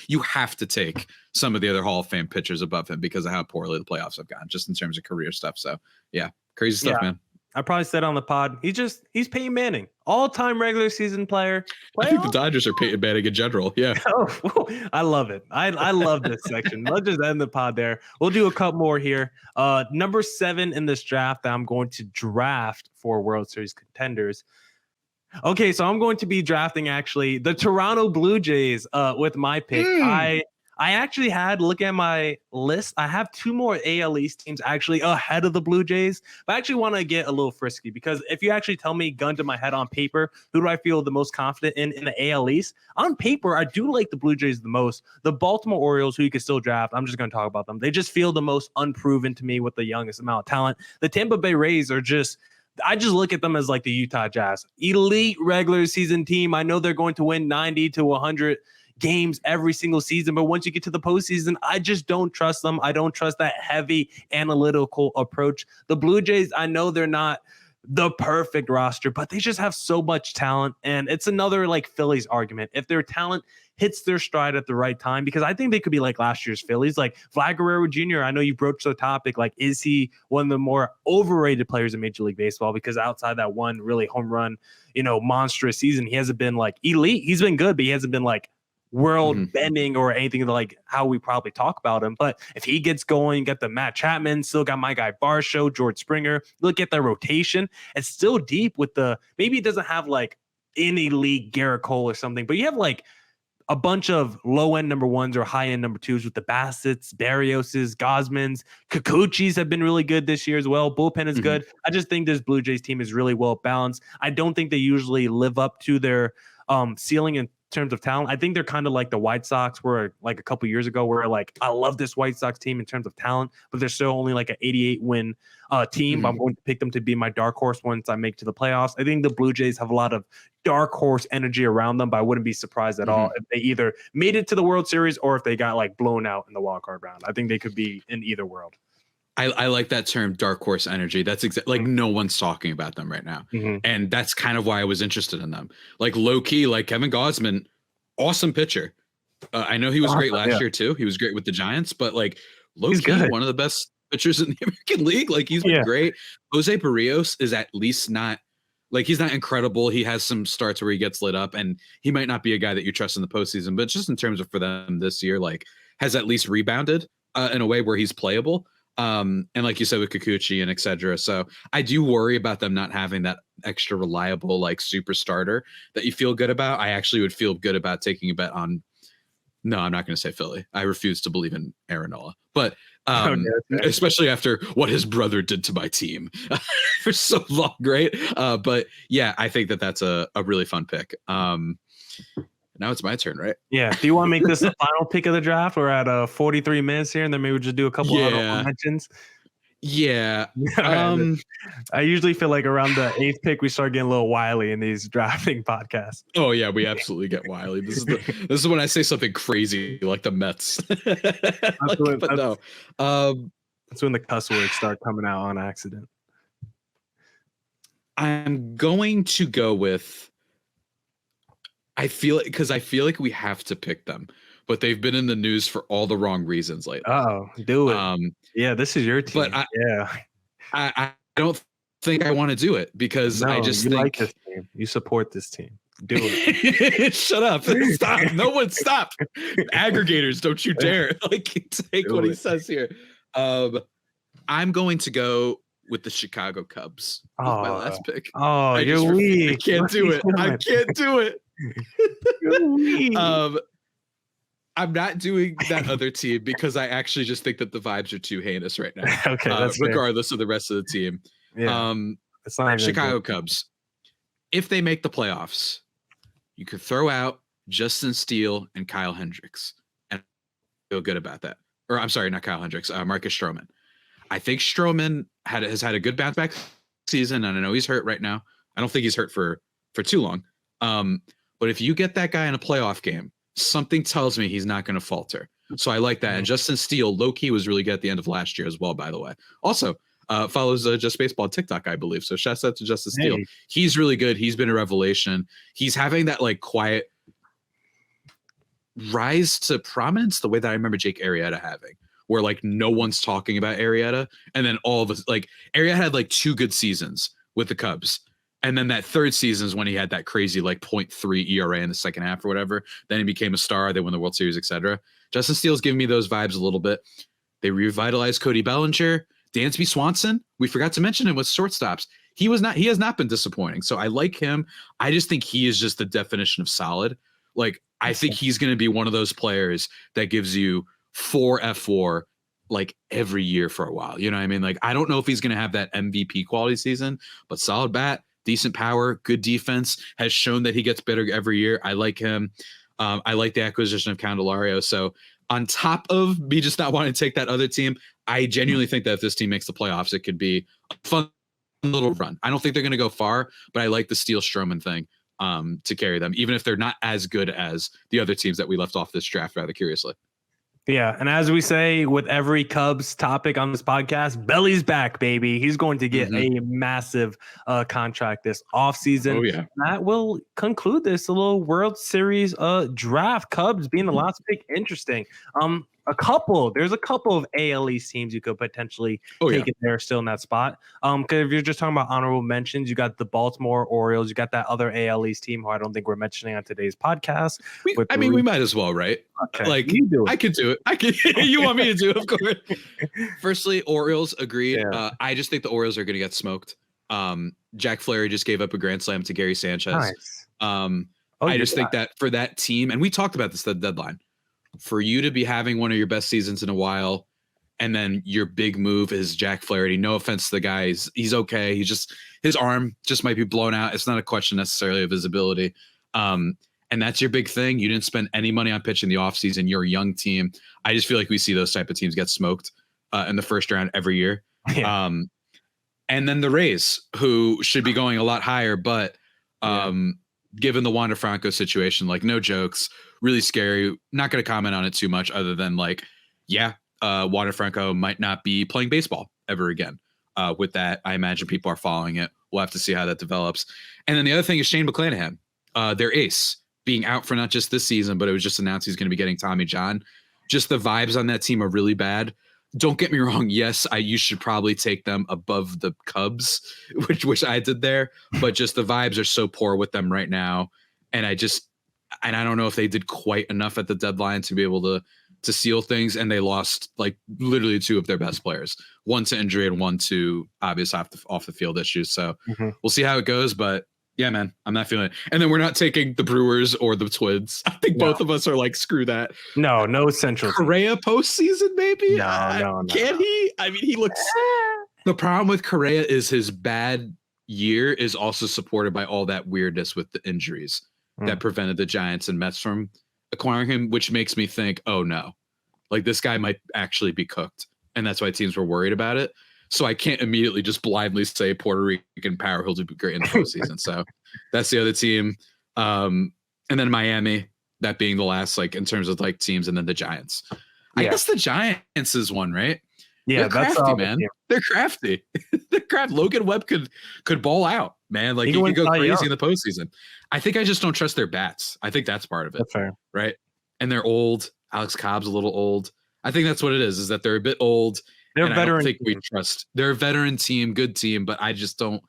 you have to take some of the other Hall of Fame pitchers above him because of how poorly the playoffs have gone, just in terms of career stuff. So yeah, crazy stuff, man. I probably said on the pod, he's Peyton Manning, all-time regular season player. I think the Dodgers are Peyton Manning in general. Yeah. I love it. I love this section. Let's just end the pod there. We'll do a couple more here. Number 7 in this draft that I'm going to draft for World Series contenders. Okay, so I'm going to be drafting actually the Toronto Blue Jays with my pick. I actually had, look at my list, I have 2 more AL East teams actually ahead of the Blue Jays, but I actually want to get a little frisky because if you actually tell me gun to my head on paper, who do I feel the most confident in the AL East? On paper, I do like the Blue Jays the most. The Baltimore Orioles, who you can still draft, I'm just going to talk about them. They just feel the most unproven to me with the youngest amount of talent. The Tampa Bay Rays are I just look at them as like the Utah Jazz. Elite regular season team. I know they're going to win 90 to 100 games every single season, but once you get to the postseason, I just don't trust them. I don't trust that heavy analytical approach. The Blue Jays, I know they're not the perfect roster, but they just have so much talent. And it's another like Phillies argument. If their talent hits their stride at the right time, because I think they could be like last year's Phillies, like Vlad Guerrero Jr. I know you broached the topic, like, is he one of the more overrated players in Major League Baseball? Because outside that one really home run, monstrous season, he hasn't been like elite. He's been good, but he hasn't been like world bending or anything like how we probably talk about him. But if he gets going, get the Matt Chapman, still got my guy Barshow, George Springer, look at the rotation. It's still deep with maybe it doesn't have like an elite Garrett Cole or something, but you have like a bunch of low-end number ones or high-end number twos with the Bassett's, Barrioses, Gosmans. Kikuchis have been really good this year as well. Bullpen is good. I just think this Blue Jays team is really well balanced. I don't think they usually live up to their ceiling in terms of talent. I think they're kind of like the White Sox were like a couple years ago, where like, I love this White Sox team in terms of talent, but they're still only like an 88 win team. But I'm going to pick them to be my dark horse once I make to the playoffs. I think the Blue Jays have a lot of dark horse energy around them, but I wouldn't be surprised at all if they either made it to the World Series or if they got like blown out in the wild card round. I think they could be in either world. I like that term, dark horse energy. That's like no one's talking about them right now. And that's kind of why I was interested in them. Like low key, like Kevin Gausman, awesome pitcher. I know he was great last year too. He was great with the Giants, but like low key, one of the best pitchers in the American League. Like he's been great. Jose Barrios is at least not like, he's not incredible. He has some starts where he gets lit up, and he might not be a guy that you trust in the postseason, but just in terms of for them this year, like has at least rebounded in a way where he's playable. And like you said with Kikuchi and et cetera. So I do worry about them not having that extra reliable, like super starter that you feel good about. I actually would feel good about taking a bet on. No, I'm not going to say Philly. I refuse to believe in Aaron Nola, but especially after what his brother did to my team for so long. Right. But yeah, I think that's a really fun pick. Now it's my turn, right? Yeah. Do you want to make this the final pick of the draft? We're at 43 minutes here, and then maybe we'll just do a couple honorable mentions. Yeah. I usually feel like around the 8th pick, we start getting a little wily in these drafting podcasts. Oh yeah, we absolutely get wily. This is when I say something crazy like the Mets. That's when the cuss words start coming out on accident. I'm going to go with. I feel like we have to pick them, but they've been in the news for all the wrong reasons lately. Oh, do it. Yeah, this is your team. But I don't think I want to do it because I just think like this team. You support this team. Do it. Shut up. Stop. No one stop. Aggregators, don't you dare take what he says here. I'm going to go with the Chicago Cubs. My last pick. Oh, you're weak. I can't do it. I can't do it. I'm not doing that other team because I actually just think that the vibes are too heinous right now. Okay, that's regardless of the rest of the team. Yeah, it's not Chicago Cubs. If they make the playoffs, you could throw out Justin Steele and Kyle Hendricks and feel good about that. Or I'm sorry, not Kyle Hendricks, Marcus Stroman. I think Stroman has had a good bounce back season, and I know he's hurt right now. I don't think he's hurt for too long. But if you get that guy in a playoff game, something tells me he's not going to falter. So I like that. And Justin Steele, low-key, was really good at the end of last year as well, by the way. Also, follows Just Baseball on TikTok, I believe. So shouts out to Justin Steele. He's really good. He's been a revelation. He's having that like quiet rise to prominence the way that I remember Jake Arrieta having, where like no one's talking about Arrieta. And then all of us, like Arrieta had like 2 good seasons with the Cubs. And then that 3rd season is when he had that crazy like 0.3 ERA in the second half or whatever. Then he became a star. They won the World Series, etc. Justin Steele's giving me those vibes a little bit. They revitalized Cody Bellinger, Dansby Swanson. We forgot to mention him with shortstops. He has not been disappointing. So I like him. I just think he is just the definition of solid. Like I think he's going to be one of those players that gives you 4 F4 like every year for a while. You know what I mean? Like I don't know if he's going to have that MVP quality season, but solid bat. Decent power, good defense, has shown that he gets better every year. I like him. I like the acquisition of Candelario. So on top of me just not wanting to take that other team, I genuinely think that if this team makes the playoffs, it could be a fun little run. I don't think they're going to go far, but I like the Steele Stroman thing to carry them, even if they're not as good as the other teams that we left off this draft rather curiously. Yeah, and as we say with every Cubs topic on this podcast, Belly's back, baby. He's going to get a massive contract this offseason. Oh, yeah. That will conclude this little World Series draft. Cubs being the last pick. Interesting. There's a couple of AL East teams you could potentially take it there still in that spot. Because if you're just talking about honorable mentions, you got the Baltimore Orioles, you got that other AL East team who I don't think we're mentioning on today's podcast. We might as well, right? Okay, like you do it. I could do it. I could. You want me to do it? Of course. Firstly, Orioles agreed. Yeah. I just think the Orioles are going to get smoked. Jack Flaherty just gave up a grand slam to Gary Sanchez. Nice. I just think that for that team, and we talked about this at the deadline, for you to be having one of your best seasons in a while, and then your big move is Jack Flaherty. No offense to the guy, he's okay. His arm just might be blown out. It's not a question necessarily of his ability. And that's your big thing. You didn't spend any money on pitching the offseason. You're a young team. I just feel like we see those type of teams get smoked in the first round every year. Yeah. And then the Rays, who should be going a lot higher, but given the Wander Franco situation, like no jokes, really scary. Not going to comment on it too much other than Wander Franco might not be playing baseball ever again. With that, I imagine people are following it. We'll have to see how that develops. And then the other thing is Shane McClanahan, their ace, being out for not just this season, but it was just announced he's going to be getting Tommy John. Just the vibes on that team are really bad. Don't get me wrong. Yes, you should probably take them above the Cubs, which I did there. But just the vibes are so poor with them right now. And I don't know if they did quite enough at the deadline to be able to seal things. And they lost like literally two of their best players, one to injury and one to obvious off the field issues. So we'll see how it goes. But yeah, man, I'm not feeling it. And then we're not taking the Brewers or the Twins. I think both of us are like, screw that. No central. Correa postseason, maybe? No. Can he? I mean, he looks. The problem with Correa is his bad year is also supported by all that weirdness with the injuries that prevented the Giants and Mets from acquiring him, which makes me think, oh no, like this guy might actually be cooked. And that's why teams were worried about it. So I can't immediately just blindly say Puerto Rican power he'll do great in the postseason. So that's the other team. And then Miami, that being the last, like in terms of like teams, and then the Giants. I guess the Giants is one, right? Yeah, they're crafty, man. They're crafty. They're crafty. Logan Webb could ball out, man. Like he could go crazy in the postseason. I think I just don't trust their bats. I think that's part of it. That's fair. Right. And they're old. Alex Cobb's a little old. I think that's what it is that they're a bit old. They're a veteran. I don't think we trust. They're a veteran team, good team, but I just don't.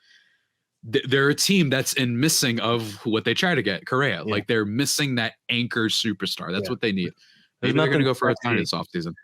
They're a team that's in missing of what they try to get, Correa. Yeah. Like they're missing that anchor superstar. That's what they need. Maybe they're going to go for a ton this offseason.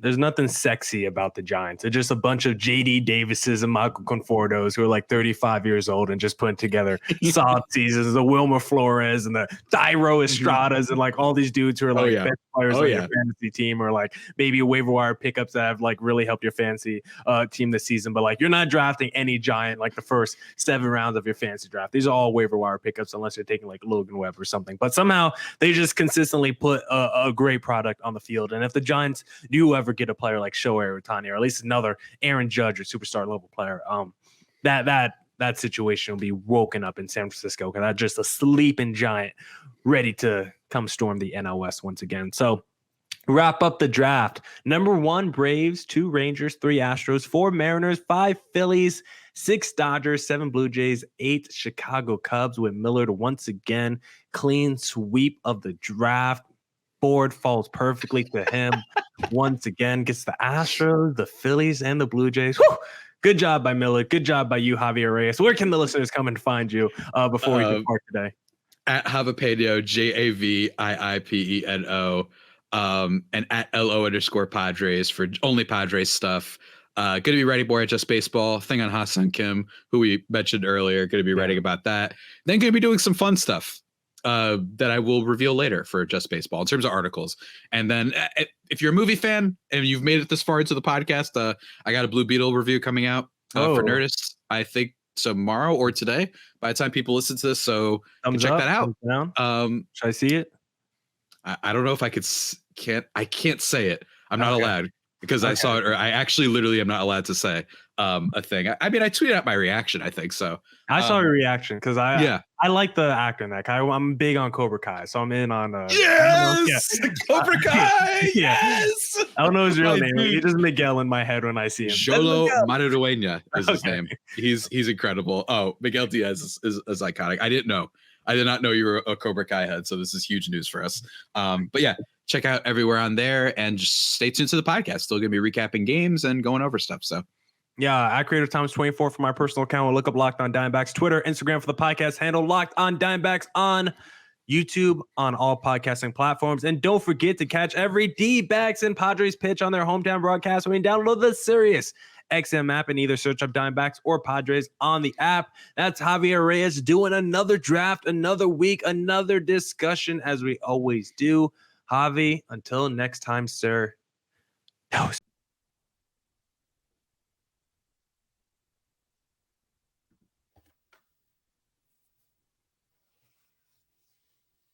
There's nothing sexy about the Giants. They're just a bunch of J.D. Davises and Michael Confortos who are like 35 years old and just putting together solid seasons. The Wilmer Flores and the Thairo Estradas and like all these dudes who are like best players on your fantasy team, or like maybe waiver wire pickups that have like really helped your fantasy team this season. But like you're not drafting any Giant like the first 7 rounds of your fantasy draft. These are all waiver wire pickups unless you're taking like Logan Webb or something. But somehow they just consistently put a great product on the field. And if the Giants do ever get a player like Shohei Ohtani, or at least another Aaron Judge or superstar level player, that situation will be woken up in San Francisco, because that's just a sleeping Giant ready to come storm the NL West once again. So wrap up the draft. Number 1, Braves, 2 Rangers, 3 Astros, 4 Mariners, 5 Phillies, 6 Dodgers, 7 Blue Jays, 8 Chicago Cubs, with Millard once again clean sweep of the draft. Board falls perfectly to him. Once again, gets the Astros, the Phillies, and the Blue Jays. Whew! Good job by Miller. Good job by you, Javier Reyes. Where can the listeners come and find you before we depart today? At Javapeno, JAVIIPENO, and at LO_Padres for only Padres stuff. Going to be writing more at Just Baseball, thing on Ha-Seong Kim, who we mentioned earlier. Going to be writing about that. Then going to be doing some fun stuff that I will reveal later for Just Baseball in terms of articles. And then if you're a movie fan and you've made it this far into the podcast, I got a Blue Beetle review coming out for Nerdist, I think tomorrow or today by the time people listen to this. So check that out. Should I see it? I don't know if I can't say it. I'm not allowed, because I saw it, or I actually literally am not allowed to say a thing. I mean, I tweeted out my reaction, I think so. I saw your reaction because I I like the actor in that. I'm big on Cobra Kai, so I'm in on. Yes, Cobra Kai. Yeah. Yes, I don't know his real My name. dude. He just Miguel in my head when I see him. Xolo Maridueña is his Okay. name. He's incredible. Oh, Miguel Diaz is iconic. I did not know you were a Cobra Kai head, so this is huge news for us. But yeah, check out everywhere on there and just stay tuned to the podcast. Still gonna be recapping games and going over stuff. So Yeah, at Creative Times 24 for my personal account. We'll look up Locked On Diamondbacks, Twitter, Instagram for the podcast handle, Locked On Diamondbacks on YouTube, on all podcasting platforms. And don't forget to catch every D-backs and Padres pitch on their hometown broadcast when you download the Sirius XM app and either search up Diamondbacks or Padres on the app. That's Javier Reyes doing another draft, another week, another discussion as we always do. Javi, until next time, sir. That was